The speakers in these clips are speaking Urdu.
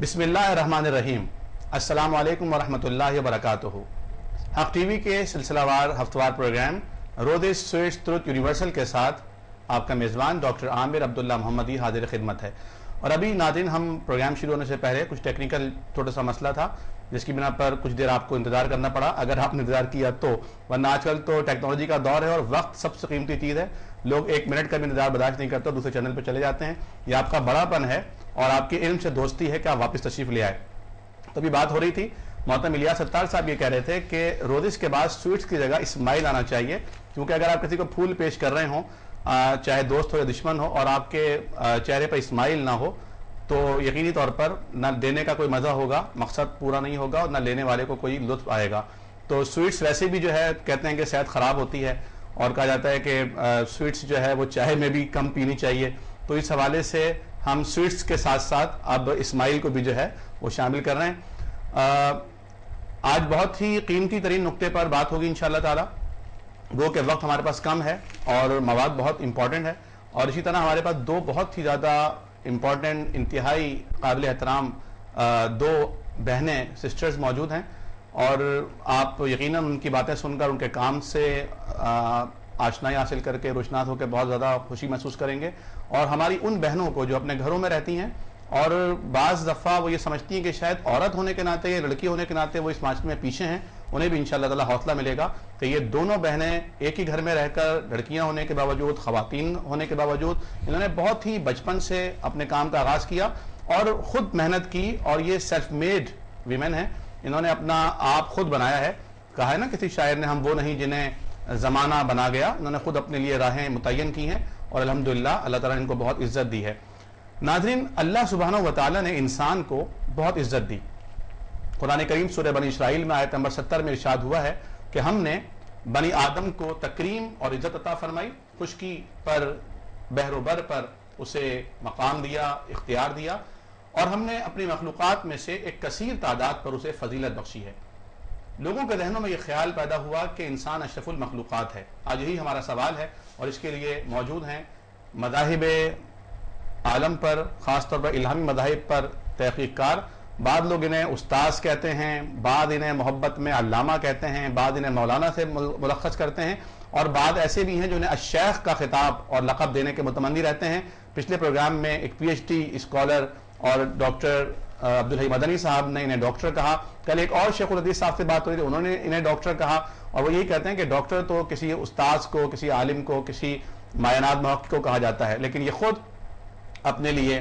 بسم اللہ الرحمن الرحیم. السلام علیکم ورحمۃ اللہ وبرکاتہ. حق ٹی وی کے سلسلہ وار ہفتوار پروگرام رودس سویٹس ٹروتھ یونیورسل کے ساتھ آپ کا میزبان ڈاکٹر عامر عبداللہ محمدی حاضر خدمت ہے. اور ابھی ناظرین ہم پروگرام شروع ہونے سے پہلے کچھ ٹیکنیکل چھوٹا سا مسئلہ تھا جس کی بنا پر کچھ دیر آپ کو انتظار کرنا پڑا، اگر آپ نے انتظار کیا تو، ورنہ آج کل تو ٹیکنالوجی کا دور ہے اور وقت سب سے قیمتی چیز ہے. لوگ ایک منٹ کا بھی انتظار برداشت نہیں کرتے، دوسرے چینل پہ چلے جاتے ہیں. یہ آپ کا بڑا پن ہے اور آپ کے علم سے دوستی ہے کہ آپ واپس تشریف لے آئے. تو ابھی بات ہو رہی تھی، محترم الیاس ستار صاحب یہ کہہ رہے تھے کہ رودس کے بعد سویٹس کی جگہ اسمائل آنا چاہیے، کیونکہ اگر آپ کسی کو پھول پیش کر رہے ہوں، چاہے دوست ہو یا دشمن ہو، اور آپ کے چہرے پر اسمائل نہ ہو تو یقینی طور پر نہ دینے کا کوئی مزہ ہوگا، مقصد پورا نہیں ہوگا، اور نہ لینے والے کو کوئی لطف آئے گا. تو سویٹس ویسے بھی جو ہے کہتے ہیں کہ صحت خراب ہوتی ہے، اور کہا جاتا ہے کہ سویٹس جو ہے وہ چائے میں بھی کم پینی چاہیے. تو اس حوالے سے ہم سویٹس کے ساتھ ساتھ اب اسمائل کو بھی جو ہے وہ شامل کر رہے ہیں. آج بہت ہی قیمتی ترین نقطے پر بات ہوگی انشاءاللہ تعالی. گو کہ وقت ہمارے پاس کم ہے اور مواد بہت امپورٹنٹ ہے، اور اسی طرح ہمارے پاس دو بہت ہی زیادہ امپورٹنٹ، انتہائی قابل احترام دو بہنیں سسٹرز موجود ہیں، اور آپ یقیناً ان کی باتیں سن کر ان کے کام سے آشنائی حاصل کر کے روشناس ہو کے بہت زیادہ خوشی محسوس کریں گے. اور ہماری ان بہنوں کو جو اپنے گھروں میں رہتی ہیں اور بعض دفعہ وہ یہ سمجھتی ہیں کہ شاید عورت ہونے کے ناطے یا لڑکی ہونے کے ناطے وہ اس معاشرے میں پیچھے ہیں، انہیں بھی انشاءاللہ تعالی حوصلہ ملے گا کہ یہ دونوں بہنیں ایک ہی گھر میں رہ کر لڑکیاں ہونے کے باوجود، خواتین ہونے کے باوجود، انہوں نے بہت ہی بچپن سے اپنے کام کا آغاز کیا اور خود محنت کی، اور یہ سیلف میڈ ویمن ہیں. انہوں نے اپنا آپ خود بنایا ہے. کہا ہے نا کسی شاعر نے، ہم وہ نہیں جنہیں زمانہ بنا گیا. انہوں نے خود اپنے لیے راہیں متعین کی ہیں اور الحمدللہ اللہ تعالیٰ نے ان کو بہت عزت دی ہے. ناظرین، اللہ سبحانہ و تعالیٰ نے انسان کو بہت عزت دی. قرآن کریم سورہ بنی اسرائیل میں آیت نمبر 70 میں ارشاد ہوا ہے کہ ہم نے بنی آدم کو تکریم اور عزت عطا فرمائی، خشکی پر، بحر و بر پر اسے مقام دیا، اختیار دیا، اور ہم نے اپنی مخلوقات میں سے ایک کثیر تعداد پر اسے فضیلت بخشی ہے. لوگوں کے ذہنوں میں یہ خیال پیدا ہوا کہ انسان اشرف المخلوقات ہے. آج یہی ہمارا سوال ہے، اور اس کے لیے موجود ہیں مذاہب عالم پر، خاص طور پر الہامی مذاہب پر تحقیق کار. بعض لوگ انہیں استاذ کہتے ہیں، بعض انہیں محبت میں علامہ کہتے ہیں، بعض انہیں مولانا سے ملخص کرتے ہیں، اور بعض ایسے بھی ہیں جو انہیں الشیخ کا خطاب اور لقب دینے کے متمنی رہتے ہیں. پچھلے پروگرام میں ایک پی ایچ ڈی اسکالر اور ڈاکٹر عبدالحی مدنی صاحب نے انہیں ڈاکٹر کہا. کل ایک اور شیخ الحدیث صاحب سے بات ہو رہی تھی، انہوں نے انہیں ڈاکٹر کہا، اور وہ یہی کہتے ہیں کہ ڈاکٹر تو کسی استاذ کو، کسی عالم کو، کسی معینات محقق کو کہا جاتا ہے، لیکن یہ خود اپنے لیے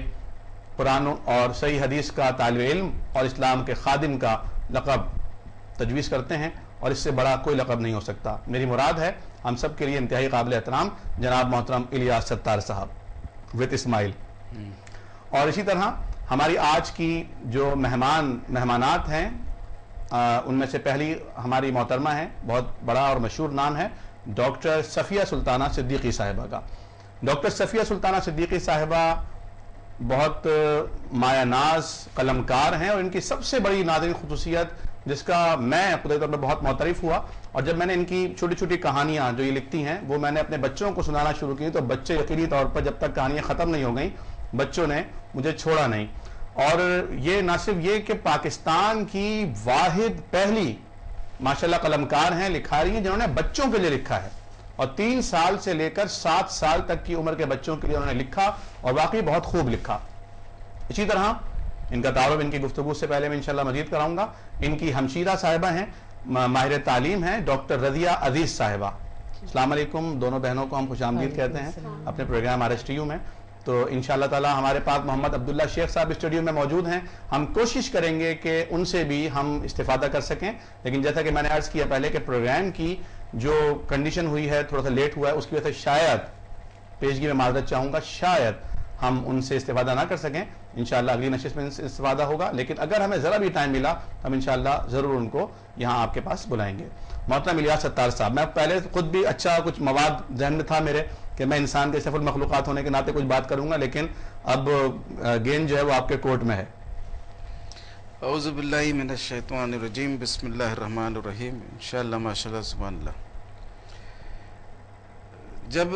قرآن اور صحیح حدیث کا طالب علم اور اسلام کے خادم کا لقب تجویز کرتے ہیں، اور اس سے بڑا کوئی لقب نہیں ہو سکتا. میری مراد ہے ہم سب کے لیے انتہائی قابل احترام جناب محترم الیاس ستار صاحب وتھ اسمائل. اور اسی طرح ہماری آج کی جو مہمانات ہیں ان میں سے پہلی ہماری محترمہ ہیں، بہت بڑا اور مشہور نام ہے ڈاکٹر صفیہ سلطانہ صدیقی صاحبہ کا. ڈاکٹر صفیہ سلطانہ صدیقی صاحبہ بہت مایہ ناز قلمکار ہیں، اور ان کی سب سے بڑی نادر خصوصیت جس کا میں خود طور پر بہت معترف ہوا، اور جب میں نے ان کی چھوٹی چھوٹی کہانیاں جو یہ لکھتی ہیں وہ میں نے اپنے بچوں کو سنانا شروع کی، تو بچے یقینی طور پر جب تک کہانیاں ختم نہیں ہو گئیں بچوں نے مجھے چھوڑا نہیں. اور یہ نہ صرف یہ کہ پاکستان کی واحد پہلی ماشاءاللہ قلمکار ہیں، لکھاری ہیں، جنہوں نے بچوں کے لیے لکھا ہے، اور 3 سال سے لے کر 7 سال تک کی عمر کے بچوں کے لیے انہوں نے لکھا، اور واقعی بہت خوب لکھا. اسی طرح ان کا تعارف ان کی گفتگو سے پہلے میں انشاءاللہ مزید کراؤں گا. ان کی ہمشیرہ صاحبہ ہیں، ماہر تعلیم ہیں ڈاکٹر رضیہ عزیز صاحبہ. السلام علیکم. دونوں بہنوں کو ہم خوش آمدید کہتے ہیں اپنے پروگرام RSTU میں. تو انشاءاللہ تعالی ہمارے پاس محمد عبداللہ شیخ صاحب اسٹوڈیو میں موجود ہیں. ہم کوشش کریں گے کہ ان سے بھی ہم استفادہ کر سکیں، لیکن جیسا کہ میں نے عرض کیا پہلے کہ پروگرام کی جو کنڈیشن ہوئی ہے، تھوڑا سا لیٹ ہوا ہے، اس کی وجہ سے شاید پیشگی میں معذرت چاہوں گا، شاید ہم ان سے استفادہ نہ کر سکیں. انشاءاللہ اگلی نشست میں استفادہ ہوگا، لیکن اگر ہمیں ذرا بھی ٹائم ملا ہم انشاءاللہ ضرور ان کو یہاں آپ کے پاس بلائیں گے. محترم الیاس ستار صاحب، میں پہلے خود بھی اچھا کچھ مواد ذہن میں تھا میرے کہ میں انسان کے اشرف المخلوقات ہونے کے ناطے کچھ بات کروں گا، لیکن اب گیند جو ہے وہ آپ کے کورٹ میں ہے. اعوذ باللہ من الشیطان الرجیم، بسم اللہ الرحمن الرحیم. انشاءاللہ ماشاءاللہ سبحان اللہ. جب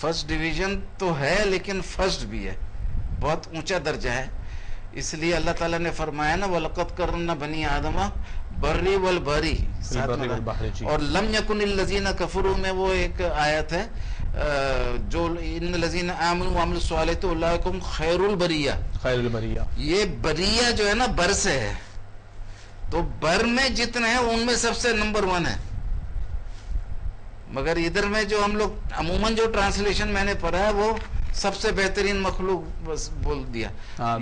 فرسٹ ڈویژن تو ہے لیکن فرسٹ بھی ہے, بہت اونچا درجہ ہے. اس لیے اللہ تعالیٰ نے فرمایا نا وَلَقَدْ كَرَّمْنَا بَنِي آدَمَ بَرِّ وَالْبَحْرِ, اور لَمْ يَكُنِ الَّذِينَ كَفَرُوا میں وہ ایک آیت ہے جو ان الذین آمنوا وعملوا الصالحات اولئک هم خیر البریہ, خیر البریہ, یہ بریہ جو ہے نا بر سے ہے, تو بر میں جتنے ہیں ان میں سب سے نمبر 1 ہے. مگر ادھر میں جو ہم لوگ عموماً جو ٹرانسلیشن میں نے پڑھا ہے وہ سب سے بہترین مخلوق بس بول دیا.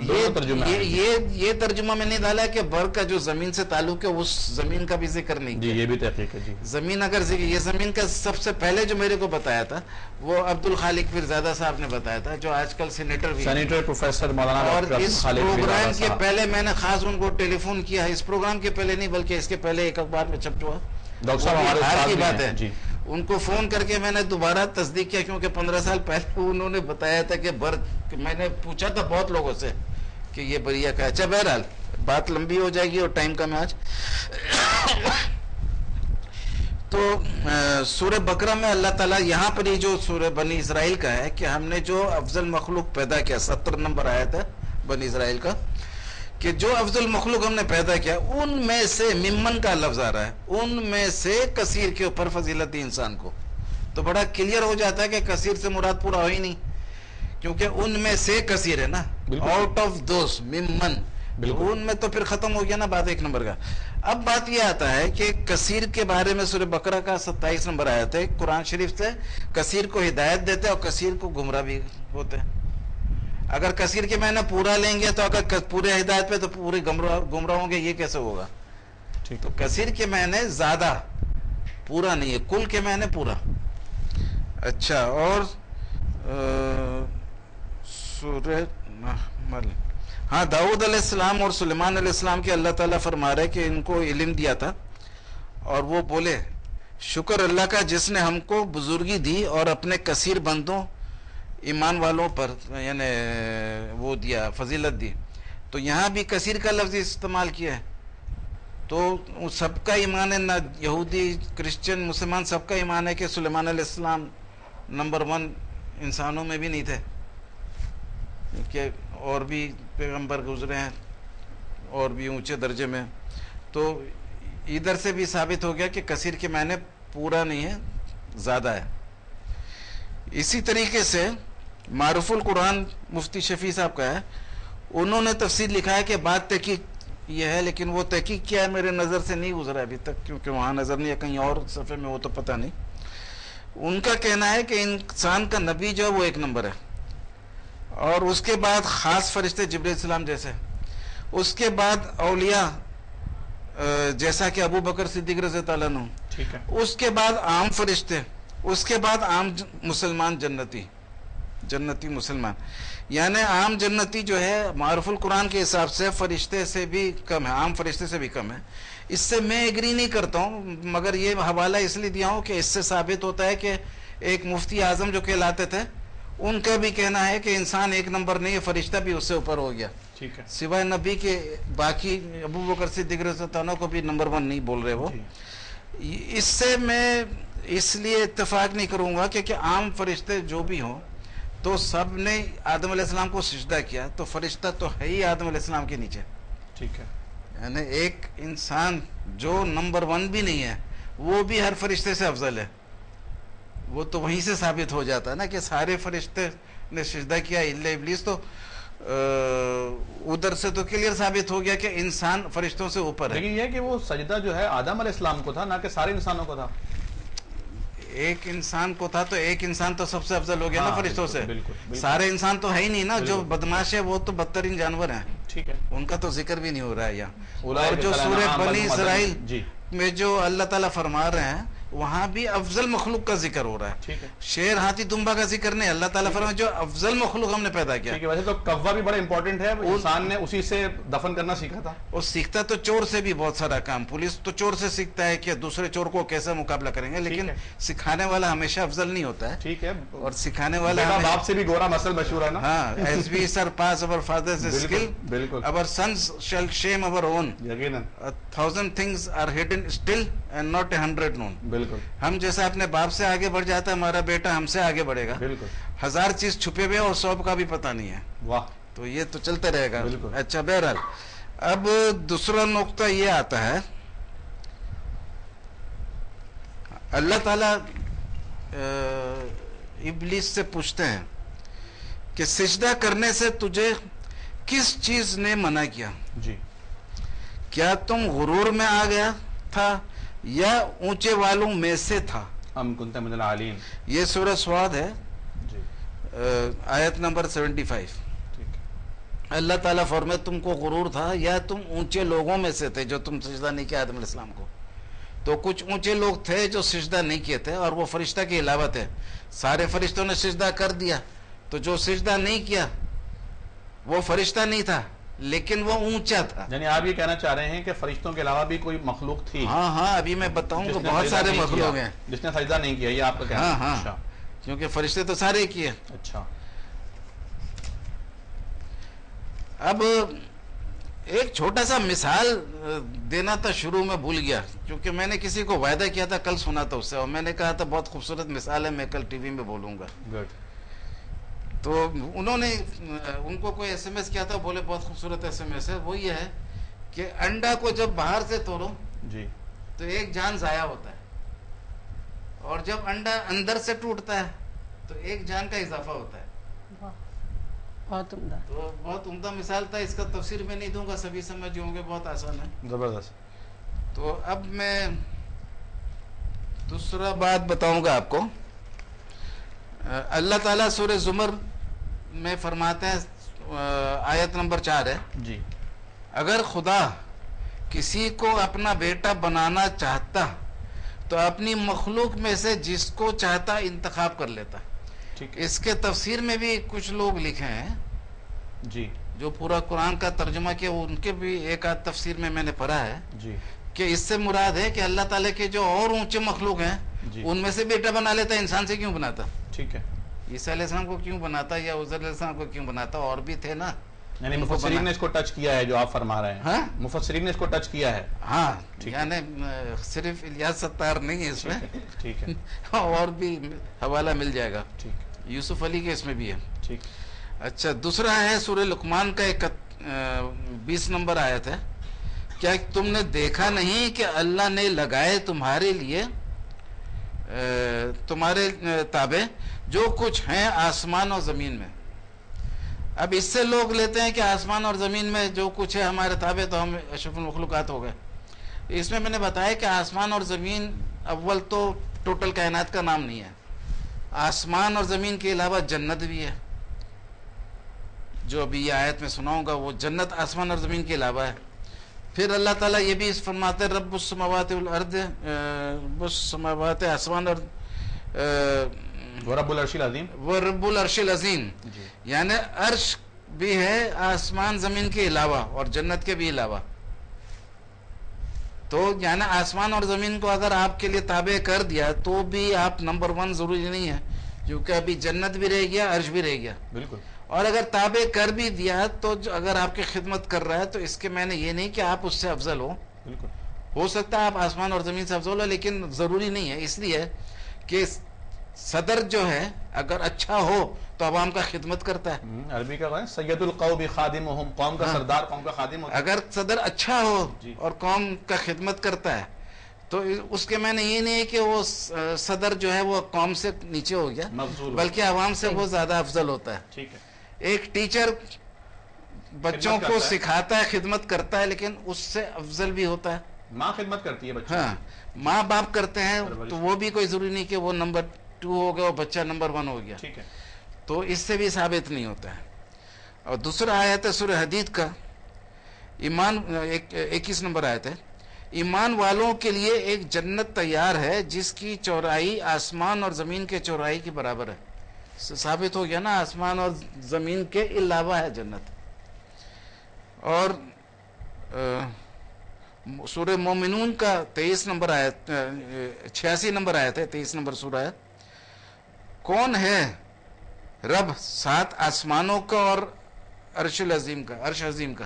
یہ ترجمہ میں نہیں ڈالا کہ بر کا جو زمین سے تعلق ہے اس زمین کا بھی ذکر نہیں کیا. یہ بھی تحقیق ہے جی. زمین اگر ذکر, یہ زمین کا سب سے پہلے جو میرے کو بتایا تھا وہ عبد الخالق فرزادہ صاحب نے بتایا تھا, جو آج کل سینیٹر بھی, سینیٹر پروفیسر مولانا. اور اس پروگرام کے پہلے میں نے خاص ان کو ٹیلی فون کیا, اس پروگرام کے پہلے نہیں بلکہ اس کے پہلے ایک اخبار میں چھپ چکا, ڈاکٹر صاحب ہمارے کی بات ہے. ان کو فون کر کے میں نے دوبارہ تصدیق کیا, کیونکہ 15 سال پہلے انہوں نے بتایا تھا کہ میں نے پوچھا تھا بہت لوگوں سے کہ یہ بریہ کا. اچھا بہرحال بات لمبی ہو جائے گی اور ٹائم کم ہے آج. تو سورہ بقرہ میں اللہ تعالیٰ یہاں پر ہی جو سورہ بنی اسرائیل کا ہے کہ ہم نے جو افضل مخلوق پیدا کیا, 70 نمبر آیت ہے بنی اسرائیل کا, کہ جو افضل مخلوق ہم نے پیدا کیا ان میں سے ممن کا لفظ آ رہا ہے, ان میں سے کثیر کے اوپر فضیلت دی انسان کو. تو بڑا کلیئر ہو جاتا ہے کہ کثیر سے مراد پورا ہو ہی نہیں, کیونکہ ان میں سے کثیر ہے نا, آؤٹ آف دوز ممن, ان میں تو پھر ختم ہو گیا نا بات 1 نمبر کا. اب بات یہ آتا ہے کہ کثیر کے بارے میں سورہ بقرہ کا 27 نمبر آیت ہے, قرآن شریف سے کثیر کو ہدایت دیتے اور کثیر کو گمراہ بھی ہوتے ہیں. اگر کثیر کے معنی پورا لیں گے تو اگر پورے ہدایت پہ تو پورے گمراہ ہوں گے, یہ کیسے ہوگا؟ تو کثیر کے معنی زیادہ, پورا نہیں ہے, کل کے معنی پورا. اچھا, اور سورہ نحل, ہاں داؤد علیہ السلام اور سلیمان علیہ السلام کے اللہ تعالیٰ فرما رہے کہ ان کو علم دیا تھا اور وہ بولے شکر اللہ کا جس نے ہم کو بزرگی دی اور اپنے کثیر بندوں ایمان والوں پر یعنی وہ دیا, فضیلت دی. تو یہاں بھی کثیر کا لفظ استعمال کیا ہے, تو سب کا ایمان ہے, نہ یہودی کرسچن مسلمان سب کا ایمان ہے کہ سلیمان علیہ السلام نمبر 1 انسانوں میں بھی نہیں تھے, کہ اور بھی پیغمبر گزرے ہیں اور بھی اونچے درجے میں. تو ادھر سے بھی ثابت ہو گیا کہ کثیر کے معنی پورا نہیں ہے, زیادہ ہے. اسی طریقے سے معروف القرآن مفتی شفیع صاحب کا ہے, انہوں نے تفسیر لکھا ہے کہ بات تحقیق یہ ہے, لیکن وہ تحقیق کیا ہے میرے نظر سے نہیں گزرا ابھی تک, کیونکہ وہاں نظر نہیں ہے, کہیں اور صفحے میں وہ تو پتہ نہیں. ان کا کہنا ہے کہ انسان کا نبی جو ہے وہ 1 نمبر ہے, اور اس کے بعد خاص فرشتے جبرائیل السلام جیسے, اس کے بعد اولیاء جیسا کہ ابو بکر صدیق رضی اللہ عنہ, اس کے بعد عام فرشتے, اس کے بعد عام مسلمان جنتی مسلمان. یعنی عام جنتی جو ہے معروف القرآن کے حساب سے فرشتے سے بھی کم ہے, عام فرشتے سے بھی کم ہے. اس سے میں ایگری نہیں کرتا ہوں, مگر یہ حوالہ اس لیے دیا ہوں کہ اس سے ثابت ہوتا ہے کہ ایک مفتی اعظم جو کہلاتے تھے ان کا بھی کہنا ہے کہ انسان 1 نمبر نہیں ہے, فرشتہ بھی اس سے اوپر ہو گیا. ٹھیک ہے, سوائے نبی کے باقی ابو بکر صدیق رضی اللہ عنہ کو بھی نمبر 1 نہیں بول رہے وہ. اس سے میں اس لیے اتفاق نہیں کروں گا کہ عام فرشتے جو بھی ہوں تو سب نے آدم علیہ السلام کو سجدہ کیا, تو فرشتہ تو ہے ہی آدم علیہ السلام کے نیچے. ٹھیک ہے, یعنی ایک انسان جو نمبر 1 بھی نہیں ہے وہ بھی ہر فرشتے سے افضل ہے. وہ تو وہیں سے ثابت ہو جاتا ہے نا کہ سارے فرشتے نے سجدہ کیا الا ابلیس, تو ادھر سے تو کلیئر ثابت ہو گیا کہ انسان فرشتوں سے اوپر ہے. لیکن یہ کہ وہ سجدہ جو ہے آدم علیہ السلام کو تھا, نہ کہ سارے انسانوں کو تھا. ایک انسان کو تھا تو ایک انسان تو سب سے افضل ہو گیا نا فرشتوں سے. سارے انسان تو ہے ہی نہیں نا, جو بدماش ہے وہ تو بدترین جانور ہیں. ٹھیک ہے, ان کا تو ذکر بھی نہیں ہو رہا ہے یہاں. اور جو سورہ بنی اسرائیل میں جو اللہ تعالیٰ فرما رہے ہیں وہاں بھی افضل مخلوق کا ذکر ہو رہا ہے. شیر ہاتھی دمبا کا ذکر نہیں, اللہ تعالیٰ فرمائے جو افضل مخلوق ہم نے پیدا کیا. ویسے تو کوا بھی بڑا امپورٹنٹ ہے, انسان نے اسی سے دفن کرنا سیکھا تھا. وہ سیکھتا تو چور سے بھی بہت سارا کام, پولیس تو چور سے سیکھتا ہے کہ دوسرے چور کو کیسا مقابلہ کریں گے, لیکن سکھانے والا ہمیشہ افضل نہیں ہوتا ہے. ٹھیک ہے, اور سکھانے والا باپ سے بھی گورا مسل مشہور ہے نا. ہاں, as we surpass our father's skill, our sons shall shame our own. 1,000 things are hidden still and not 100 known. بالکل. ہم جیسا اپنے باپ سے آگے بڑھ جاتا ہے ہمارا بیٹا ہم سے آگے بڑھے گا. بالکل. 1000 چیز چھپے ہوئے اور 100 کا بھی پتہ نہیں ہے. واہ. تو یہ تو چلتے رہے گا. بالکل. اچھا بہرحال اب دوسرا نقطہ یہ آتا ہے اللہ تعالیٰ ابلیس سے پوچھتے ہیں کہ سجدہ کرنے سے تجھے کس چیز نے منع کیا؟ جی. کیا تم غرور میں آ گیا تھا یا اونچے والوں میں سے تھا؟ ام کنت من العالین. یہ سورہ سواد ہے جی. آیت نمبر 75. اللہ تعالیٰ فرمائے تم کو غرور تھا یا تم اونچے لوگوں میں سے تھے جو تم سجدہ نہیں کیا آدم علیہ السلام کو. تو کچھ اونچے لوگ تھے جو سجدہ نہیں کیے تھے اور وہ فرشتہ کے علاوہ تھے. سارے فرشتوں نے سجدہ کر دیا تو جو سجدہ نہیں کیا وہ فرشتہ نہیں تھا لیکن وہ اونچا تھا. یعنی آپ یہ کہنا چاہ رہے ہیں کہ فرشتوں کے علاوہ بھی کوئی مخلوق تھی؟ ہاں ابھی میں بتاؤں گا بہت سارے مخلوق ہیں جس نے سجدہ نہیں کیا. یہ آپ کا کہنا ہے؟ ہاں کیونکہ فرشتے تو سارے کیے. اچھا. اب ایک چھوٹا سا مثال دینا تھا شروع میں بھول گیا کیونکہ میں نے کسی کو وعدہ کیا تھا کل سنا تھا اس سے اور میں نے کہا تھا بہت خوبصورت مثال ہے میں کل ٹی وی میں بولوں گا. گڈ. تو انہوں نے ان کو کوئی ایس ایم ایس کیا تھا بولے بہت خوبصورت ایس ایم ایس ہے. وہ یہ ہے کہ انڈا کو جب باہر سے توڑو جی تو ایک جان ضائع ہوتا ہے اور جب انڈا اندر سے ٹوٹتا ہے تو ایک جان کا اضافہ ہوتا ہے. بہت عمدہ. تو بہت عمدہ مثال تھا. اس کا تفسیر میں نہیں دوں گا سبھی سمجھ ہوں گے بہت آسان ہے. زبردست. تو اب میں دوسرا بات بتاؤں گا آپ کو. اللہ تعالیٰ سورہ زمر میں فرماتے ہیں آیت نمبر 4 ہے جی. اگر خدا کسی کو اپنا بیٹا بنانا چاہتا تو اپنی مخلوق میں سے جس کو چاہتا انتخاب کر لیتا. اس کے تفسیر میں بھی کچھ لوگ لکھے ہیں جی جو پورا قرآن کا ترجمہ کیا ان کے بھی ایک آدھ تفسیر میں نے پڑھا ہے جی کہ اس سے مراد ہے کہ اللہ تعالیٰ کے جو اور اونچے مخلوق ہیں جی. ان میں سے بیٹا بنا لیتا. انسان سے کیوں بناتا؟ ٹھیک ہے. عیسیٰ علیہ السلام کو کیوں بناتا یا عزیر علیہ السلام کو کیوں بناتا؟ اور بھی تھے نا. یعنی مفسرین نے اس کو ٹچ کیا ہے جو آپ فرما رہے ہیں. ہاں مفسرین نے اس کو ٹچ کیا ہے. ہاں یعنی صرف الیاس ستار نہیں ہے اس میں. ٹھیک ہے. اور بھی حوالہ مل جائے گا. ٹھیک. یوسف علی کے اس میں بھی ہے. ٹھیک. اچھا دوسرا ہے سورہ لقمان کا 20 نمبر آیت ہے. کیا تم نے دیکھا نہیں کہ اللہ نے لگائے تمہارے لیے تمہارے تابع جو کچھ ہیں آسمان اور زمین میں. اب اس سے لوگ لیتے ہیں کہ آسمان اور زمین میں جو کچھ ہے ہمارے تابع تو ہم اشرف المخلوقات ہو گئے. اس میں نے بتایا کہ آسمان اور زمین اول تو ٹوٹل کائنات کا نام نہیں ہے. آسمان اور زمین کے علاوہ جنت بھی ہے جو ابھی یہ آیت میں سناؤں گا. وہ جنت آسمان اور زمین کے علاوہ ہے. پھر اللہ تعالیٰ یہ بھی فرماتے رب السماوات والارض رب السماوات آسمان اور رب العرش العظیم وہ رب العرش العظیم جی. یعنی عرش بھی ہے آسمان زمین کے علاوہ اور جنت کے بھی علاوہ. تو یعنی آسمان اور زمین کو اگر آپ کے لیے تابع کر دیا تو بھی آپ نمبر 1 ضروری نہیں ہے کیونکہ ابھی جنت بھی رہ گیا عرش بھی رہ گیا. بالکل. اور اگر تابع کر بھی دیا تو اگر آپ کی خدمت کر رہا ہے تو اس کے میں نے یہ نہیں کہ آپ اس سے افضل ہو. بالکل. ہو سکتا ہے آپ آسمان اور زمین سے افضل ہو لیکن ضروری نہیں ہے. اس لیے کہ صدر جو ہے اگر اچھا ہو تو عوام کا خدمت کرتا ہے. عربی کا ہے سید القوم خادمہم. قوم کا سردار قوم کا خادم ہوتا ہے. اگر صدر اچھا ہو جی. اور قوم کا خدمت کرتا ہے تو اس کے میں نے یہ نہیں ہے کہ وہ صدر جو ہے وہ قوم سے نیچے ہو گیا بلکہ عوام سے وہ زیادہ افضل ہوتا ہے. ٹھیک ہے. ایک ٹیچر بچوں کو سکھاتا ہے خدمت کرتا ہے لیکن اس سے افضل بھی ہوتا ہے. ماں خدمت کرتی ہے بچوں. ہاں ماں باپ کرتے ہیں تو وہ بھی کوئی ضروری نہیں کہ وہ نمبر 2 ہو گیا اور بچہ نمبر 1 ہو گیا. ٹھیک ہے. تو اس سے بھی ثابت نہیں ہوتا ہے. اور دوسرا آیت ہے سورہ حدید کا ایمان 21 نمبر آیت ہے. ایمان والوں کے لیے ایک جنت تیار ہے جس کی چوڑائی آسمان اور زمین کے چوڑائی کے برابر ہے. ثابت ہو گیا نا آسمان اور زمین کے علاوہ ہے جنت. اور سورہ مومنون کا 23 نمبر آیت 86 نمبر آیت ہے 23 نمبر سورہ ہے. کون ہے رب 7 آسمانوں کا اور عرش عظیم کا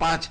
5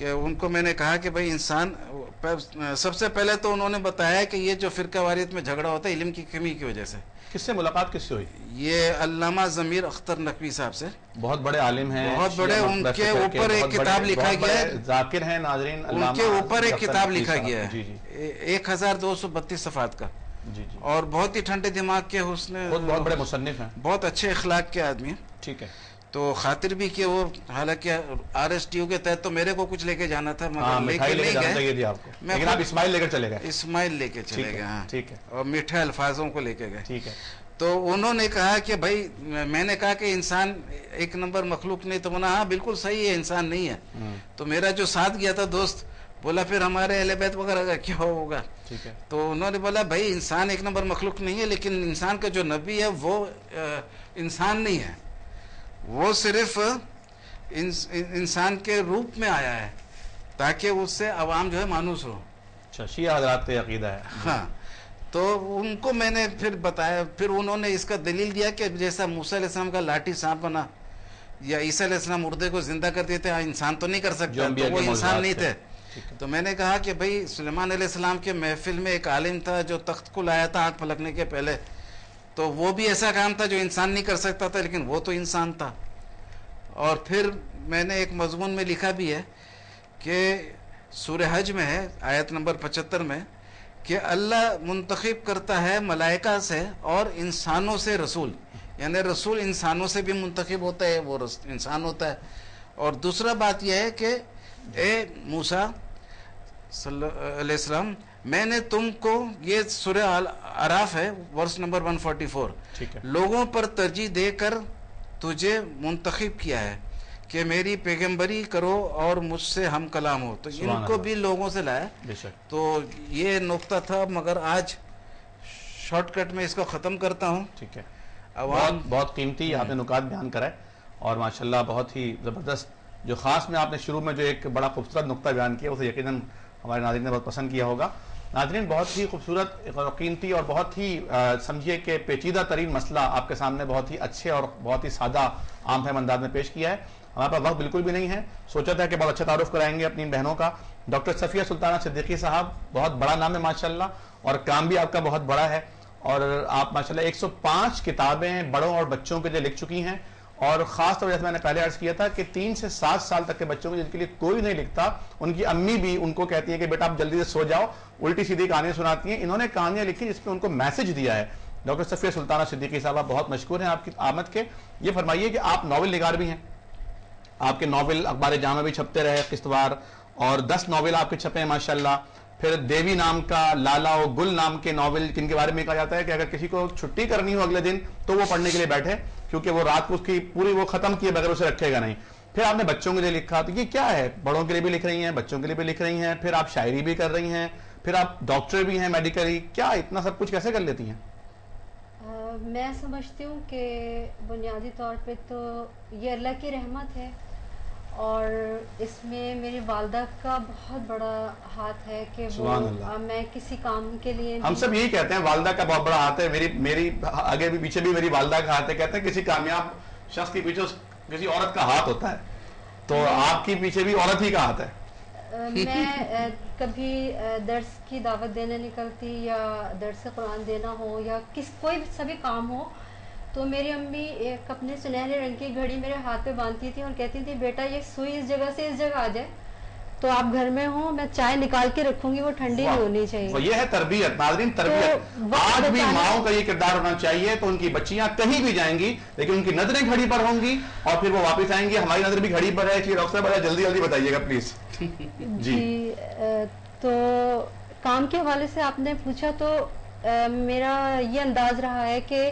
کہ ان کو میں نے کہا کہ بھائی انسان سب سے پہلے تو انہوں نے بتایا کہ یہ جو فرقہ واریت میں جھگڑا ہوتا ہے علم کی کمی کی وجہ سے. کس سے ملاقات کس سے ہوئی؟ یہ علامہ ضمیر اختر نقوی صاحب سے، بہت بڑے عالم ہیں، بہت بڑے. ان کے اوپر ایک کتاب لکھا گیا ہے، ذاکر ہیں ناظرین، ان کے اوپر ایک کتاب لکھا گیا ہے 1232 صفحات کا. جی جی. اور بہت ہی ٹھنڈے دماغ کے بہت بڑے مصنف ہیں، بہت اچھے اخلاق کے آدمی ہیں. ٹھیک ہے. تو خاطر بھی کہ وہ حالانکہ RSTU کے تحت تو میرے کو کچھ لے کے جانا تھا مگر لے کے نہیں گئے، لیکن آپ اسماعیل لے کر چلے گئے. اسماعیل لے کے چلے گئے. ہاں ٹھیک ہے. اور میٹھے الفاظوں کو لے کے گئے. ٹھیک ہے. تو انہوں نے کہا کہ بھائی میں نے کہا کہ انسان ایک نمبر مخلوق نہیں. تو ہاں بالکل صحیح ہے، انسان نہیں ہے. تو میرا جو ساتھ گیا تھا دوست بولا پھر ہمارے اہل بیت وغیرہ کا کیا ہوگا. ٹھیک ہے. تو انہوں نے بولا بھائی انسان ایک نمبر مخلوق نہیں ہے، لیکن انسان کا جو نبی ہے وہ انسان نہیں ہے، وہ صرف انسان کے روپ میں آیا ہے تاکہ اس سے عوام جو ہے مانوس ہو. اچھا، شیعہ حضرات کا عقیدہ ہے. ہاں. تو ان کو میں نے پھر بتایا، پھر انہوں نے اس کا دلیل دیا کہ جیسا موسیٰ علیہ السلام کا لاٹھی سانپ بنا یا عیسیٰ علیہ السلام مردے کو زندہ کر دیتے ہیں، انسان تو نہیں کر سکتا، تو وہ انسان نہیں تھے. تو میں نے کہا کہ بھئی سلیمان علیہ السلام کے محفل میں ایک عالم تھا جو تخت کو لایا تھا آنکھ پلکنے کے پہلے، تو وہ بھی ایسا کام تھا جو انسان نہیں کر سکتا تھا، لیکن وہ تو انسان تھا. اور پھر میں نے ایک مضمون میں لکھا بھی ہے کہ سورہ حج میں ہے آیت نمبر 75 میں کہ اللہ منتخب کرتا ہے ملائکہ سے اور انسانوں سے رسول، یعنی رسول انسانوں سے بھی منتخب ہوتا ہے، وہ انسان ہوتا ہے. اور دوسرا بات یہ ہے کہ اے موسیٰ صلی اللہ علیہ وسلم، میں نے تم کو، یہ سورہ اعراف ہے ورس نمبر 144، لوگوں پر ترجیح دے کر تجھے منتخب کیا ہے کہ میری پیغمبری کرو اور مجھ سے ہم کلام ہو. تو ان کو بھی لوگوں سے لایا. تو یہ نقطہ تھا، مگر آج شارٹ کٹ میں اس کو ختم کرتا ہوں. ٹھیک ہے. بہت قیمتی آپ نے نکات بیان کرا ہے اور ماشاءاللہ بہت ہی زبردست. جو خاص میں آپ نے شروع میں جو ایک بڑا خوبصورت نقطہ بیان کیا اسے یقیناً ہمارے ناظرین نے بہت پسند کیا ہوگا. ناظرین، بہت ہی خوبصورت اور قیمتی اور بہت ہی سمجھیے کہ پیچیدہ ترین مسئلہ آپ کے سامنے بہت ہی اچھے اور بہت ہی سادہ عام فہم انداز میں پیش کیا ہے. ہمارے پاس وقت بالکل بھی نہیں ہے. سوچا تھا کہ بہت اچھا تعارف کرائیں گے اپنی بہنوں کا. ڈاکٹر صفیہ سلطانہ صدیقی صاحب، بہت بڑا نام ہے ماشاءاللہ اور کام بھی آپ کا بہت بڑا ہے، اور آپ ماشاءاللہ 105 کتابیں بڑوں اور بچوں کے لیے لکھ چکی ہیں. اور خاص طور سے میں نے پہلے عرض کیا تھا کہ 3 سے 7 سال تک کے بچوں کے جن کے لیے کوئی نہیں لکھتا، ان کی امی بھی ان کو کہتی ہیں کہ بیٹا آپ جلدی سے سو جاؤ، الٹی سیدھی کہانیاں سناتی ہیں. انہوں نے کہانیاں لکھی جس میں ان کو میسج دیا ہے. ڈاکٹر صفیہ سلطانہ صدیقی صاحب، بہت مشکور ہیں آپ کی آمد کے. یہ فرمائیے کہ آپ ناول نگار بھی ہیں، آپ کے ناول اخبار جامع بھی چھپتے رہے قسطوار، اور 10 ناول آپ کے چھپے ہیں ماشاءاللہ. پھر دیوی نام کا، لالا و گل نام کے ناول جن کے بارے میں کہا جاتا ہے کہ اگر کسی کو چھٹی کرنی ہو اگلے دن تو وہ پڑھنے کے لیے بیٹھے، کیونکہ وہ رات کو اس کی پوری وہ ختم کیے بغیر اسے رکھے گا نہیں. پھر آپ نے بچوں کے لیے لکھا. تو یہ کیا ہے؟ بڑوں کے لیے بھی لکھ رہی ہیں، بچوں کے لیے بھی لکھ رہی ہیں، پھر آپ شاعری بھی کر رہی ہیں، پھر آپ ڈاکٹر بھی ہیں میڈیکلی. کیا اتنا سب کچھ کیسے کر لیتی ہیں؟ میں سمجھتی ہوں کہ بنیادی طور پہ تو یہ اللہ کی رحمت ہے، اور اس میں میری والدہ کا بہت بڑا ہاتھ ہے کہ وہ میں کسی کام کے لیے، ہم سب یہی کہتے ہیں والدہ کا بہت بڑا ہاتھ ہے. میری آگے بھی پیچھے بھی میری والدہ کا ہاتھ ہے. کہتے ہیں کسی کامیاب شخص کے پیچھے کسی عورت کا ہاتھ ہوتا ہے، تو آپ کی پیچھے بھی عورت ہی کا ہاتھ ہے. میں کبھی درس کی دعوت دینے نکلتی یا درس قرآن دینا ہو یا کوئی سبھی کام ہو، تو میری امی ایک اپنے سنہرے رنگ کی گھڑی میرے ہاتھ پہ باندھتی تھی اور کہتی تھی بیٹا یہ سوئی اس جگہ سے اس جگہ آ جائے تو آپ گھر میں ہوں، میں چائے نکال کے رکھوں گی، وہ ٹھنڈی نہیں ہونی چاہیے. یہ ہے تربیت. ناظرین، تربیت آج بھی ماؤں کا یہ کردار ہونا چاہیے. تو ان کی بچیاں کہیں بھی جائیں گی لیکن ان کی نظریں گھڑی پر ہوں گی اور پھر وہ واپس آئیں گی. ہماری نظر بھی گھڑی پر ہے. کہ ڈاکٹر صاحب جلدی جلدی بتائیے گا پلیز. جی تو کام کے حوالے سے آپ نے پوچھا تو میرا یہ انداز رہا ہے کہ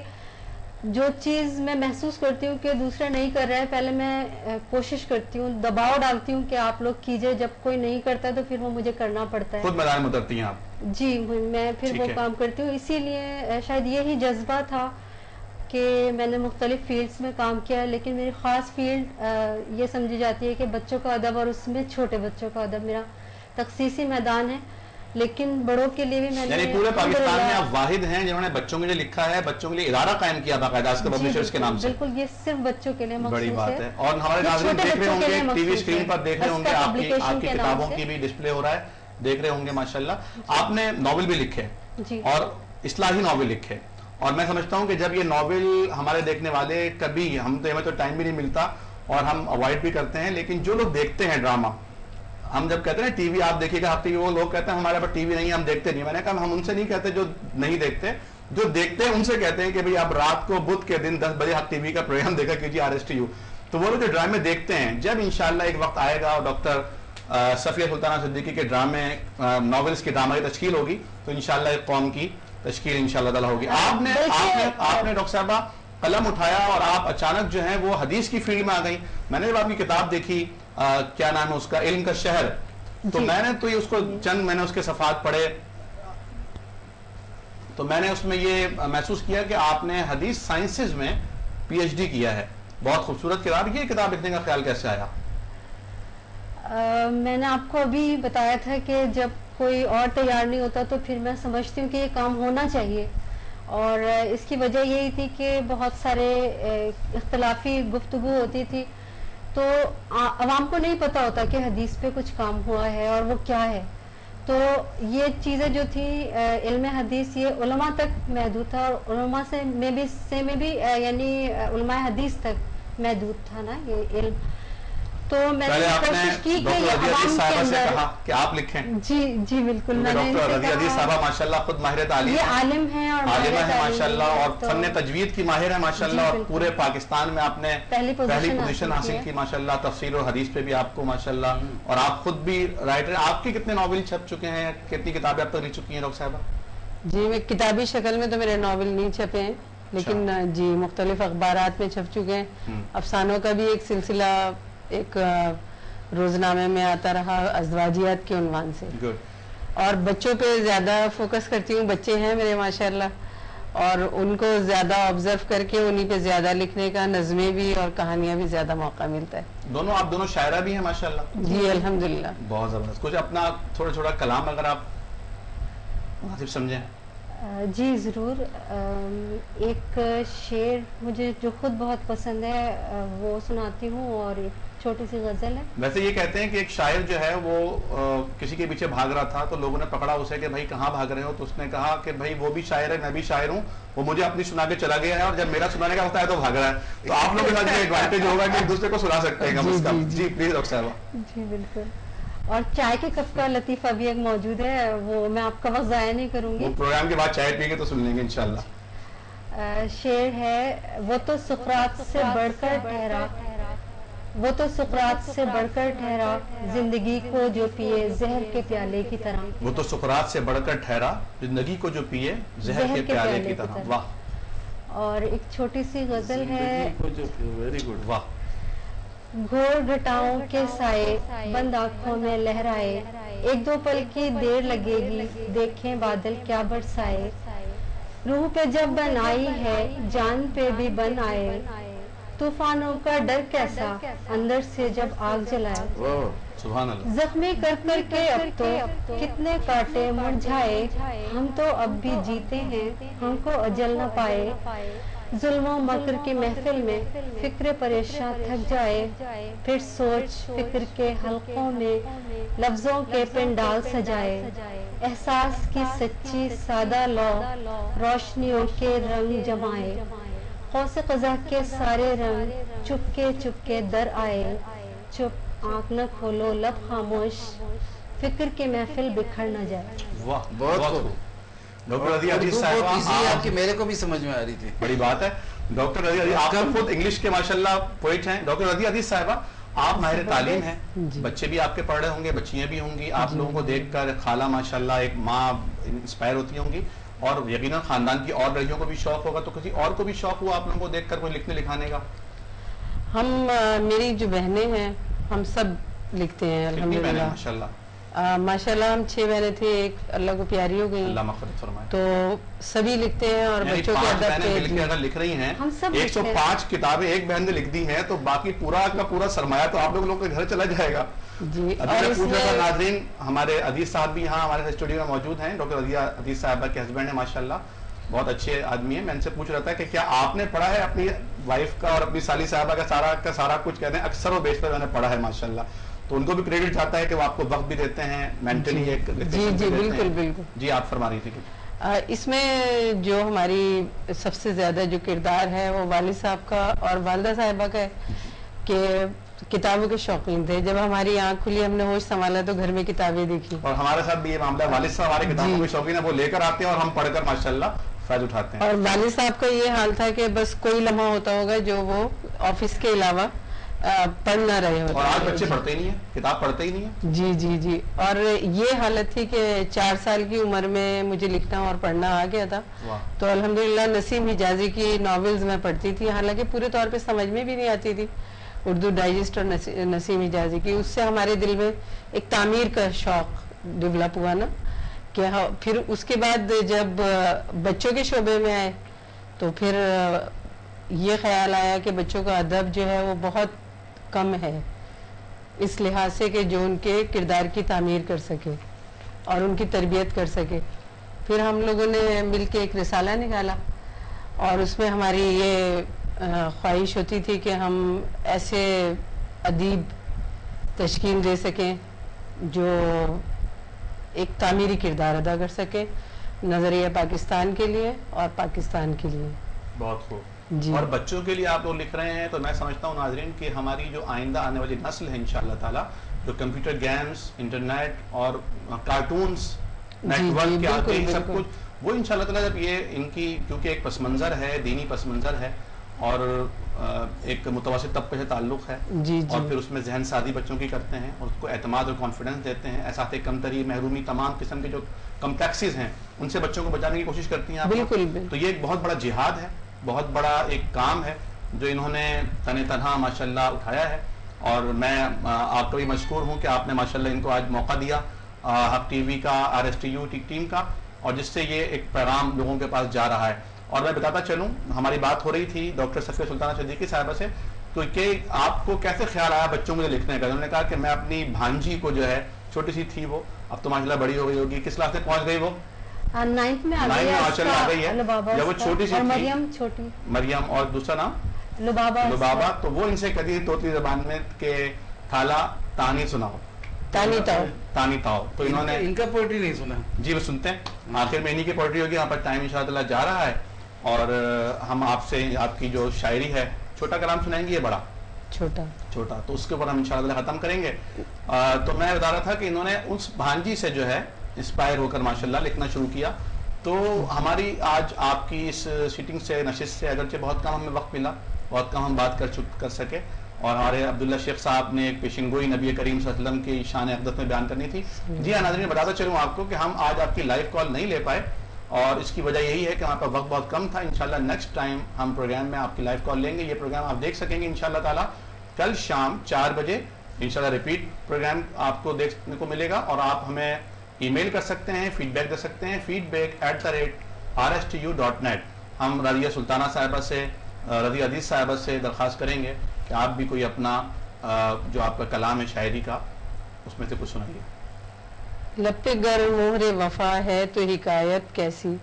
جو چیز میں محسوس کرتی ہوں کہ دوسرا نہیں کر رہا ہے، پہلے میں کوشش کرتی ہوں، دباؤ ڈالتی ہوں کہ آپ لوگ کیجئے. جب کوئی نہیں کرتا تو پھر وہ مجھے کرنا پڑتا ہے. خود میدان میں اترتی ہیں آپ؟ جی، میں پھر وہ کام کرتی ہوں. اسی لیے شاید یہی جذبہ تھا کہ میں نے مختلف فیلڈز میں کام کیا ہے، لیکن میری خاص فیلڈ یہ سمجھی جاتی ہے کہ بچوں کا ادب، اور اس میں چھوٹے بچوں کا ادب میرا تخصیصی میدان ہے. لیکن بڑوں کے لیے بھی میں نے یعنی پورے پاکستان میں آپ واحد ہیں جنہوں نے بچوں کے لیے لکھا ہے, بچوں کے لیے ادارہ قائم کیا باقاعدہ اس کے پبلشرز کے نام سے. بالکل, یہ صرف بچوں کے لیے مخصوص ہے. بڑی بات ہے. اور ہمارے ناظرین دیکھ رہے ہوں گے ٹی وی اسکرین پر, دیکھ رہے ہوں گے آپ کی کتابوں کی بھی ڈسپلے ہو رہا ہے, دیکھ رہے ہوں گے ماشاءاللہ. آپ نے ناول بھی لکھے اور اصلاحی ناول لکھے, اور میں سمجھتا ہوں کہ جب یہ ناول ہمارے دیکھنے والے کبھی, ہم تو ہمیں تو ٹائم بھی نہیں ملتا اور ہم اوائڈ بھی کرتے ہیں, لیکن جو لوگ دیکھتے ہیں ڈرامہ, ہم جب کہتے ہیں ٹی وی آپ دیکھیے گا ہفتے کی, وہ لوگ کہتے ہیں ہمارے پاس ٹی وی نہیں ہے ہم دیکھتے نہیں. میں نے کہا ہم ان سے نہیں کہتے جو نہیں دیکھتے, جو دیکھتے ہیں ان سے کہتے ہیں کہ بھئی آپ رات کو بدھ کے دن 10 بجے آپ ٹی وی کا پروگرام دیکھا کیجیے RSTU. تو وہ لوگ جو ڈرامے دیکھتے ہیں, جب انشاءاللہ ایک وقت آئے گا اور ڈاکٹر صفیہ سلطانہ صدیقی کے ڈرامے ناولز کی ڈرامہ کی تشکیل ہوگی تو انشاءاللہ ایک قوم کی تشکیل انشاءاللہ تعالیٰ ہوگی. آپ نے ڈاکٹر صاحبہ قلم اٹھایا اور آپ اچانک جو ہے وہ حدیث کی فیلڈ میں آ گئی. میں نے جب آپ کی کتاب دیکھی, کیا نام ہے اس کا, علم کا شہر, تو میں نے تو یہ اس کو میں نے اس کے صفحات پڑھے تو میں نے اس میں یہ محسوس کیا کہ آپ نے حدیث سائنسز میں PhD کیا ہے. بہت خوبصورت کتاب. یہ کتاب لکھنے کا خیال کیسے آیا؟ میں نے آپ کو ابھی بتایا تھا کہ جب کوئی اور تیار نہیں ہوتا تو پھر میں سمجھتی ہوں کہ یہ کام ہونا چاہیے, اور اس کی وجہ یہی تھی کہ بہت سارے اختلافی گفتگو ہوتی تھی تو عوام کو نہیں پتا ہوتا کہ حدیث پہ کچھ کام ہوا ہے اور وہ کیا ہے. تو یہ چیزیں جو تھیں, علم حدیث یہ علماء تک محدود تھا, اور علماء سے میں بھی یعنی علماء حدیث تک محدود تھا نا یہ علم. تو میں نے کوشش کی کہ یہ عوام کے اندر کہ آپ لکھیں. جی بالکل. ڈاکٹر رضیہ حدیث صاحبہ ماشاءاللہ خود ماہر تعلیم, یہ عالم ہیں اور ماشاءاللہ, اور فن تجوید کی ماہر ہے ماشاءاللہ, اور پورے پاکستان میں آپ نے پہلی پوزیشن حاصل کی ماشاءاللہ, تفسیر اور حدیث پہ بھی آپ کو ماشاءاللہ, اور آپ خود بھی رائٹر. آپ کے کتنے ناول چھپ چکے ہیں, کتنی کتابیں اب تک لکھ چکی ہیں ڈاکٹر صاحبہ؟ جی میں کتابی شکل میں تو میرے ناول نہیں چھپے ہیں, لیکن جی مختلف اخبارات میں چھپ چکے ہیں. افسانوں کا بھی ایک سلسلہ ایک روزنامے میں آتا رہا ازواجیات کے عنوان سے, اور بچوں پہ زیادہ فوکس کرتی ہوں. بچے ہیں میرے ماشاءاللہ, اور ان کو زیادہ آبزرو کر کے انہی پہ زیادہ لکھنے کا, نظمیں بھی اور کہانیاں بھی زیادہ موقع ملتا ہے. آپ دونوں شاعرہ بھی ہیں ماشاءاللہ؟ جی الحمدللہ. بہت زبردست. کچھ اپنا تھوڑا کلام اگر آپ مناسب سمجھیں. جی ضرور. ایک شعر مجھے جو خود بہت پسند ہے وہ سناتی ہوں, اور ایک چھوٹی سی غزل ہے. ویسے یہ کہتے ہیں کہ ایک شاعر جو ہے وہ کسی کے پیچھے بھاگ رہا تھا, تو لوگوں نے پکڑا اسے کہ بھائی کہاں بھاگ رہے ہو, تو اس نے کہا کہ بھائی وہ بھی شاعر ہے, میں بھی شاعر ہوں, وہ مجھے اپنی سنا کے چلا گیا ہے, اور جب میرا سنانے کا ہوتا ہے تو بھاگ رہا ہے. تو آپ لوگوں کے ساتھ یہ ایڈوانٹیج ہوگا کہ ایک دوسرے کو سنا سکتے ہیں. جی پلیز ڈاکٹر صاحبہ. جی بالکل. اور چائے کے کپ کا لطیفہ بھی ایک موجود ہے, وہ میں آپ کا وقت ضائع نہیں کروں گی. وہ پروگرام کے بعد چائے پی کے تو سن لیں گے انشاءاللہ. شعر ہے, وہ تو سقراط سے بڑھ کر ٹھہرا, وہ تو سقراط سے بڑھ کر ٹھہرا, زندگی کو جو پیے زہر کے پیالے کی طرح. وہ تو سقراط سے بڑھ کر ٹھہرا, زندگی کو جو پیے زہر کے پیالے کی طرح. واہ. اور ایک چھوٹی سی غزل ہے. Very good. واہ. گھور گھٹاؤں کے سائے بند آنکھوں میں لہرائے, ایک دو پل کی دیر لگے گی, دیکھیں بادل کیا برسائے. روح پہ جب بن آئی ہے جان پہ بھی بن آئے, طوفانوں کا ڈر کیسا اندر سے جب آگ جلائے. سبحان اللہ. زخمی کر کر کے اب تو کتنے کاٹے مرجھائے, ہم تو اب بھی جیتے ہیں ہم کو اجل نہ پائے. ظلم و مکر کی محفل میں فکر پریشان تھک جائے, پھر سوچ فکر کے حلقوں میں لفظوں کے پنڈال سجائے. احساس کی سچی سادہ لو روشنیوں کے رنگ جمائے, قوس قزح کے سارے رنگ چپ کے در آئے. چپ آنکھ نہ کھولو لب خاموش, فکر کی محفل بکھر نہ جائے. واہ بہت خوب. ڈاکٹر رضیہ حدیث صاحبہ آپ کی میرے کو بھی سمجھ میں آ رہی تھی. بڑی بات ہے. ڈاکٹر رضیہ حدیث آپ خود انگلش کے ماشاءاللہ پوئٹ ہیں. ڈاکٹر رضیہ حدیث صاحبہ آپ ماہر تعلیم ہیں, بچے بھی آپ کے پڑھ رہے ہوں گے, بچیاں بھی ہوں گی. آپ لوگوں کو دیکھ کر خالہ ماشاءاللہ ایک ماں انسپائر ہوتی ہوں گی, اور یقیناً خاندان کی اور لڑکیوں کو بھی شوق ہوگا, تو کسی اور کو بھی شوق ہوا آپ لوگوں کو دیکھ کر کوئی لکھنے لکھانے کا؟ ہم میری جو بہنیں ہیں ہم سب لکھتے ہیں الحمدللہ ماشاءاللہ. ماشاءاللہ ہم 6 بہنیں تھیں, ایک اللہ کو پیاری ہو گئی, اللہ مغفرت فرمائے. تو سبھی لکھتے ہیں, اور بچوں کے ادب مل کے اگر لکھ رہی ہیں 105 کتابیں ایک بہن نے لکھ دی ہیں, تو باقی پورا کا پورا سرمایہ تو آپ لوگوں کے گھر چلا جائے گا. جی ابھی پوچھ رہا تھا ناظرین، ہمارے عزیز صاحب بھی یہاں ہمارے اسٹوڈیو میں موجود ہیں، ڈاکٹر عزیز صاحبہ کے ہسبینڈ ہیں ماشاءاللہ، بہت اچھے آدمی ہیں. میں ان سے پوچھ رہا تھا کہ کیا آپ نے پڑھا ہے اپنی وائف کا اور اپنی سالی صاحبہ کا سارا کچھ کہتے ہیں اکثر و بیشتر میں نے پڑھا ہے ماشاءاللہ، تو ان کو بھی کریڈٹ چاہتا ہے کہ وہ آپ کو وقت بھی دیتے ہیں مینٹلی ایک. جی جی بالکل بالکل. جی آپ فرما رہی تھی کچھ. اس میں جو ہماری سب سے زیادہ جو کردار ہے وہ والد صاحب کا اور والدہ صاحبہ کا ہے کہ کتابوں کے شوقین تھے. جب ہماری آنکھ کھلی ہم نے ہوش سنبھالا تو گھر میں کتابیں دیکھی. اور ہمارے ساتھ بھی یہ معاملہ ہے، والد صاحب ہمارے کتابوں کے شوقین ہیں، وہ لے کر آتے ہیں اور ہم پڑھ کر ماشاءاللہ فائدہ اٹھاتے ہیں. اور والد صاحب کا یہ حال تھا کہ بس کوئی لمحہ ہوتا ہوگا جو وہ آفس کے علاوہ پڑھ نہ رہے ہوتے. اور آج بچے پڑھتے ہی نہیں ہیں، کتاب پڑھتے ہی نہیں ہیں. جی جی جی. اور یہ حالت تھی کہ 4 سال کی عمر میں مجھے لکھنا اور پڑھنا آ گیا تھا. تو الحمدللہ نسیم حجازی کی ناولز میں پڑھتی تھی، حالانکہ پورے طور پہ سمجھ میں بھی نہیں آتی تھی. اردو ڈائجسٹ اور نسیم حجازی کی، اس سے ہمارے دل میں ایک تعمیر کا شوق ڈیولپ ہوا نا. کہ پھر اس کے بعد جب بچوں کے شعبے میں آئے تو پھر یہ خیال آیا کہ بچوں کا ادب جو ہے وہ بہت کم ہے، اس لحاظ سے کہ جو ان کے کردار کی تعمیر کر سکے اور ان کی تربیت کر سکے. پھر ہم لوگوں نے مل کے ایک رسالہ نکالا اور اس میں ہماری یہ خواہش ہوتی تھی کہ ہم ایسے ادیب تشکیل دے سکیں جو ایک تعمیری کردار ادا کر سکے نظریہ پاکستان کے لیے اور پاکستان کے لیے. بہت خوب. جی. اور بچوں کے لیے آپ لوگ لکھ رہے ہیں تو میں سمجھتا ہوں ناظرین کہ ہماری جو آئندہ آنے والی نسل ہے انشاءاللہ تعالی، جو کمپیوٹر گیمز، انٹرنیٹ اور کارٹونز نیٹ ورک کے آتے ہیں سب کچھ، وہ انشاءاللہ تعالی جب یہ ان کی کیونکہ ایک پس منظر ہے، دینی پس منظر ہے اور ایک متوسط طبقے سے تعلق ہے. جی. اور پھر اس میں ذہن سازی بچوں کی کرتے ہیں اور اس کو اعتماد اور کانفیڈنس دیتے ہیں. احساس کمتری، محرومی، تمام قسم کے جو کمپلیکسز ہیں ان سے بچوں کو بچانے کی کوشش کرتی ہیں آپ. بالکل. تو یہ ایک بہت بڑا جہاد ہے، بہت بڑا ایک کام ہے جو انہوں نے تنہا ماشاءاللہ اٹھایا ہے. اور میں آپ کا بھی مشکور ہوں کہ آپ نے ماشاءاللہ ان کو آج موقع دیا، حق ٹی وی کا، RSTU ٹیم کا، اور جس سے یہ ایک پیغام لوگوں کے پاس جا رہا ہے. اور میں بتاتا چلوں، ہماری بات ہو رہی تھی ڈاکٹر صفیہ سلطانہ صدیقی صاحبہ سے تو کہ آپ کو کیسے خیال آیا بچوں کو لکھنے کا. انہوں نے کہا کہ میں اپنی بھانجی کو جو ہے، چھوٹی سی تھی وہ، اب تو ماشاءاللہ بڑی ہو گئی ہوگی، کس کلاس میں پہنچ گئی وہ؟ 9th میں آ گئی ہے. جب وہ چھوٹی سی تھی مریم اور دوسرا نام لبابہ، تو وہ ان سے کہتی تھی طوطی زبان میں کہ خالہ تانی سناؤ، تانی تاؤ. تو انہوں نے ان کا پوئٹری نہیں سنا. جی وہ سنتے ہیں، آخر میں انہی کی پوئٹری ہوگی. یہاں پر ٹائم انشاءاللہ جا رہا ہے اور ہم آپ سے آپ کی جو شاعری ہے، چھوٹا کلام سنائیں گے، یہ بڑا چھوٹا، تو اس کے اوپر ہم انشاءاللہ ختم کریں گے. تو میں بتا رہا تھا کہ انہوں نے اس بھانجی سے جو ہے انسپائر ہو کر ماشاءاللہ لکھنا شروع کیا. تو ہماری آج آپ کی اس سیٹنگ سے، نشست سے اگرچہ بہت کم ہمیں وقت ملا، بہت کم ہم بات کر سکے، اور ہمارے عبداللہ شیخ صاحب نے ایک پیشن گوئی نبی کریم صلی اللہ علیہ وسلم کی شان اقدس میں بیان کرنی تھی. جی ہاں ناظرین، بتاتا چلوں آپ کو کہ ہم آج آپ کی لائیو کال نہیں لے پائے اور اس کی وجہ یہی ہے کہ ہمارے پاس وقت بہت کم تھا. انشاءاللہ نیکسٹ ٹائم ہم پروگرام میں آپ کی لائیو کال لیں گے. یہ پروگرام آپ دیکھ سکیں گے انشاءاللہ تعالی کل شام 4 بجے انشاءاللہ ریپیٹ پروگرام آپ کو دیکھنے کو ملے گا. اور آپ ہمیں ای میل کر سکتے ہیں، فیڈ بیک دے سکتے ہیں، feedback@rstu.net. ہم رضیہ سلطانہ صاحبہ سے، رضیہ عزیز صاحبہ سے درخواست کریں گے کہ آپ بھی کوئی اپنا جو آپ کا کلام ہے شاعری کا، اس میں سے کچھ سنائیے. لب پہ گر مہر وفا ہے تو حکایت کیسی،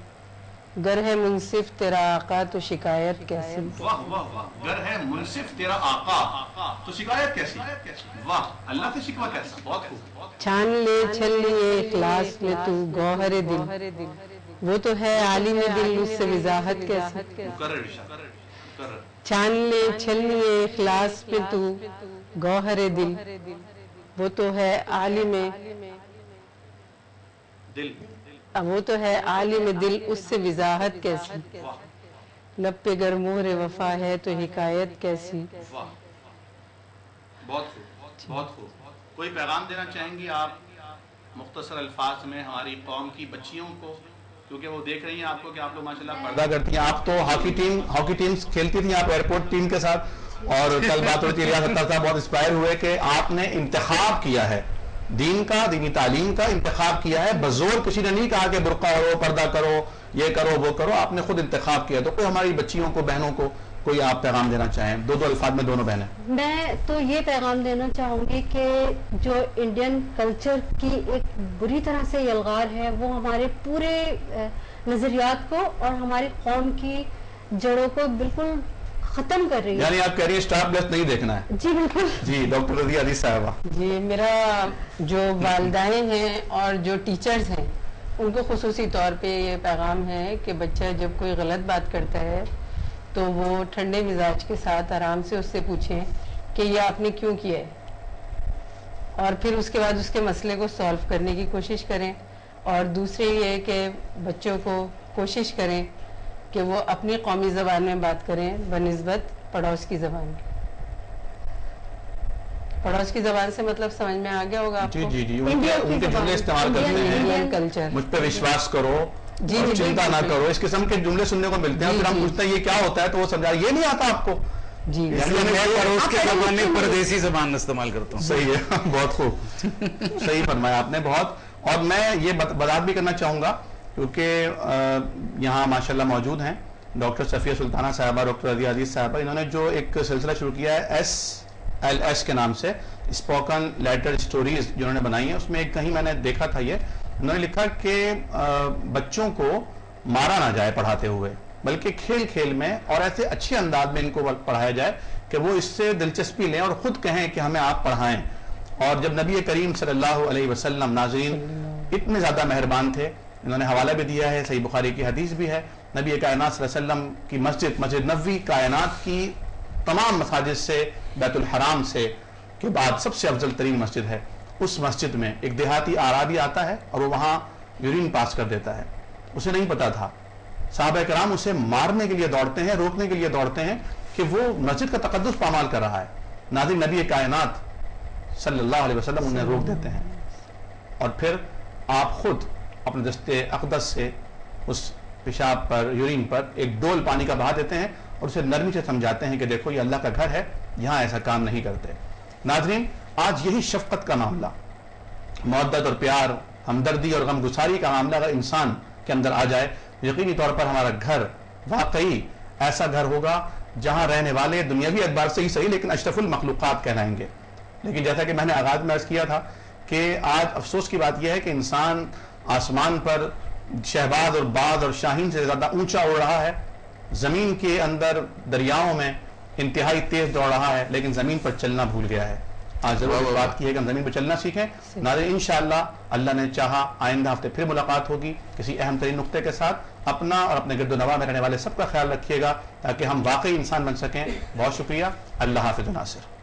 گر ہے منصف تیرا آقا تو شکایت کیسی. واہ واہ واہ، گر ہے منصف تیرا آقا تو شکایت کیسی. واہ، اللہ سے شکوہ کیسا. بہت خوب. چھان لے چھل لیے اخلاص میں تو گوہر دل، وہ تو ہے عالم دل اس سے وضاحت کیسی. چھان لے چھل لیے اخلاص میں تو گوہر دل، وہ تو ہے عالم دل، وہ تو ہے عالم دل اس سے وضاحت کیسی. لب پہ گر مہر وفا ہے تو حکایت کیسی. بہت خوب، بہت خوب. کوئی پیغام دینا چاہیں گی آپ مختصر الفاظ میں ہماری قوم کی بچیوں کو، کیونکہ وہ دیکھ رہی ہیں آپ کو کہ آپ لوگ ماشاءاللہ پردہ کرتی ہیں. آپ تو ہاکی ٹیمز کھیلتی تھیں آپ ایئرپورٹ ٹیم کے ساتھ، اور کل بات ہوئی تھی ریاض ستار صاحب بہت انسپائر ہوئے کہ آپ نے انتخاب کیا ہے دین کا، دینی تعلیم کا انتخاب کیا ہے. بزور کسی نے نہیں کہا کہ برقع کرو، پردہ کرو، یہ کرو وہ کرو، آپ نے خود انتخاب کیا. تو کوئی ہماری بچیوں کو، بہنوں کو کوئی آپ پیغام دینا چاہیں، دو الفاظ میں دونوں بہنیں. میں تو یہ پیغام دینا چاہوں گی کہ جو انڈین کلچر کی ایک بری طرح سے یلغار ہے وہ ہمارے پورے نظریات کو اور ہماری قوم کی جڑوں کو بالکل ختم کر رہی ہے. یعنی آپ کہہ رہی ہیں اسٹار پلس نہیں دیکھنا ہے؟ جی بالکل. جی ڈاکٹر رضیہ عزیز صاحبہ. جی میرا جو والدائیں ہیں اور جو ٹیچرز ہیں ان کو خصوصی طور پہ یہ پیغام ہے کہ بچہ جب کوئی غلط بات کرتا ہے تو وہ ٹھنڈے مزاج کے ساتھ آرام سے اس سے پوچھیں کہ یہ آپ نے کیوں کیا ہے، اور پھر اس کے بعد اس کے مسئلے کو سالو کرنے کی کوشش کریں. اور دوسرے یہ کہ بچوں کو کوشش کریں کہ وہ اپنی قومی زبان میں بات کریں بنسبت پڑوس کی زبان کے. پڑوس کی زبان سے مطلب سمجھ میں آ گیا ہوگا آپ کو. جی جی ان کے جملے استعمال کرتے ہیں، انڈین کلچر، مجھ پہ وشواس کرو، جی چنتا نہ کرو، اس قسم کے جملے سننے کو ملتے ہیں. پھر ہم پوچھتے ہیں یہ کیا ہوتا ہے تو وہ سمجھا یہ نہیں آتا آپ کو. جی پڑوس کی زبان میں پردیسی زبان استعمال کرتا ہوں. صحیح ہے، بہت خوب، صحیح فرمایا آپ نے بہت. اور میں یہ وضاحت بھی کرنا چاہوں گا کیونکہ یہاں ماشاءاللہ موجود ہیں ڈاکٹر صفیہ سلطانہ صاحبہ، ڈاکٹر رضیہ عزیز صاحبہ. انہوں نے جو ایک سلسلہ شروع کیا ہے SLS کے نام سے، اسپوکن لیٹر سٹوریز جو انہوں نے بنائی ہیں، اس میں ایک کہیں میں نے دیکھا تھا یہ انہوں نے لکھا کہ بچوں کو مارا نہ جائے پڑھاتے ہوئے، بلکہ کھیل کھیل میں اور ایسے اچھے انداز میں ان کو پڑھایا جائے کہ وہ اس سے دلچسپی لیں اور خود کہیں کہ ہمیں آپ پڑھائیں. اور جب نبی کریم صلی اللہ علیہ وسلم ناظرین اتنے زیادہ مہربان تھے، انہوں نے حوالہ بھی دیا ہے، صحیح بخاری کی حدیث بھی ہے، نبی کائنات صلی اللہ علیہ وسلم کی مسجد نبوی کائنات کی تمام مساجد سے بیت الحرام سے کے بعد سب سے افضل ترین مسجد ہے. اس مسجد میں ایک دیہاتی آرابی آتا ہے اور وہ وہاں یورین پاس کر دیتا ہے. اسے نہیں پتا تھا، صحابہ کرام اسے مارنے کے لیے دوڑتے ہیں، روکنے کے لیے دوڑتے ہیں کہ وہ مسجد کا تقدس پامال کر رہا ہے. ناظرین نبی کائنات صلی اللہ علیہ وسلم انہیں روک دیتے ہیں اور پھر آپ خود اپنے دست اقدس سے اس پیشاب پر، یورین پر ایک ڈول پانی کا بہا دیتے ہیں اور اسے نرمی سے سمجھاتے ہیں کہ دیکھو یہ اللہ کا گھر ہے، یہاں ایسا کام نہیں کرتے. ناظرین آج یہی شفقت کا معاملہ، محبت اور پیار، ہمدردی اور غم گساری کا معاملہ اگر انسان کے اندر آ جائے، یقینی طور پر ہمارا گھر واقعی ایسا گھر ہوگا جہاں رہنے والے دنیاوی اعتبار سے ہی صحیح لیکن اشرف المخلوقات کہلائیں گے. لیکن جیسا کہ میں نے آغاز میں عرض کیا تھا کہ آج افسوس کی بات یہ ہے کہ انسان آسمان پر شہباز اور باز اور شاہین سے زیادہ اونچا اڑ رہا ہے، زمین کے اندر دریاؤں میں انتہائی تیز دوڑ رہا ہے، لیکن زمین پر چلنا بھول گیا ہے. آج ضرور بات کی ہے کہ ہم زمین پر چلنا سیکھیں. ناظرین انشاءاللہ اللہ نے چاہا آئندہ ہفتے پھر ملاقات ہوگی کسی اہم ترین نقطے کے ساتھ. اپنا اور اپنے گرد و نواح میں رہنے والے سب کا خیال رکھیے گا تاکہ ہم واقعی انسان بن سکیں. بہت شکریہ. اللہ حافظ ناصر.